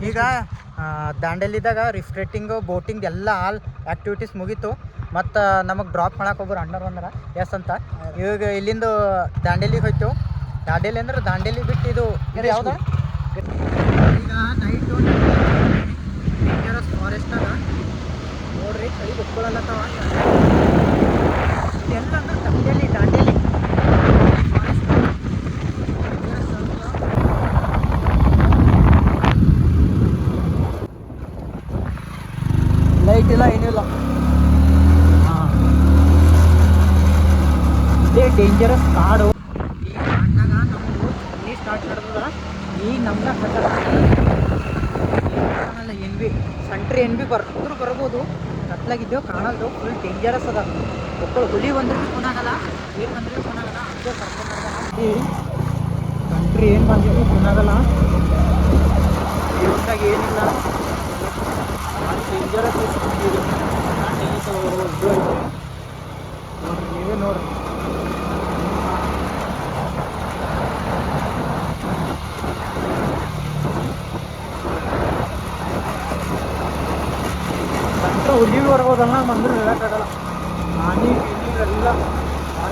ಈಗ ದಾಂಡೇಲಿದಾಗ ರಿಫ್ರೆಟಿಂಗು ಬೋಟಿಂಗ್ ಎಲ್ಲ all activities ಮುಗೀತು. ಮತ್ತು ನಮಗೆ ಡ್ರಾಪ್ ಮಾಡಕ್ಕೆ ಒಬ್ಬರು ಅಣ್ಣರು ಬಂದ್ರೆ ಎಸ್ ಅಂತ. ಇವಾಗ ಇಲ್ಲಿಂದ ದಾಂಡೇಲಿಗೆ ಹೋಯ್ತು. ದಾಂಡೇಲಿ ಅಂದ್ರೆ ದಾಂಡೇಲಿ ಬಿಟ್ಟು ಇದು ಯಾವ್ದು ಈಗ ನೈಟು ಡೇಂಜರಸ್ ಫಾರೆಸ್ಟಾಗ ನೋಡ್ರಿ ಕೈ ಗೊತ್ಕೊಳ್ಳಲ್ಲತ್ತವ. ಇದೆಲ್ಲ ಅಂದ್ರೆ ದಾಂಡೇಲಿ ಫಾರೆಸ್ಟ್ ಲೈಟ್ ಇಲ್ಲ ಏನಿಲ್ಲ. ಹಾಂ, ಇದೇ ಡೇಂಜರಸ್ ಕಾಡು. ಈ ಕಾಡಿನಾಗ ನಮ್ಮದು ಜರ್ನಿ ಸ್ಟಾರ್ಟ್ ಮಾಡಿದ ಈಗ ನಮ್ಗೆ ಕಾಣಲ್ಲ. ಏನು ಭೀ ಸಂಟ್ರಿ ಏನು ಭೀ ಬರ್ಬೋದು. ಕತ್ಲಾಗಿದ್ದೇವೆ ಕಾಣಲ್ದು. ಫುಲ್ ಡೇಂಜರಸ್ ಅದ. ಒಬ್ಬಳು ಹುಲಿ ಬಂದ್ರೆ ಭೀ ಕುನಾಗಲ್ಲ, ಏನು ಬಂದ್ರೆ ಭೀ ಕುನಾಗಲ್ಲ. ಅದೇ ಕರ್ಕೊಂಡ್ಬರ್ತಾನೆ. ಕಂಟ್ರಿ ಏನು ಬಂದ್ರೆ ಭೀ ಕುನಾಗಲ್ಲ. ಜೀವನದಾಗ ಏನಿಲ್ಲ ಡೇಂಜರಸ್ ಇದು. ನೋಡ್ರಿ, ನೀವೇ ನೋಡ್ರಿ. ಕಂಟ್ರ ಹುಲಿ ಬರ್ಬೋದಲ್ಲ, ಬಂದ್ರೆ ಹೇಳೋಕ್ಕಾಗಲ್ಲ. ಆನೆ ಎಲ್ಲ ಭಾಳ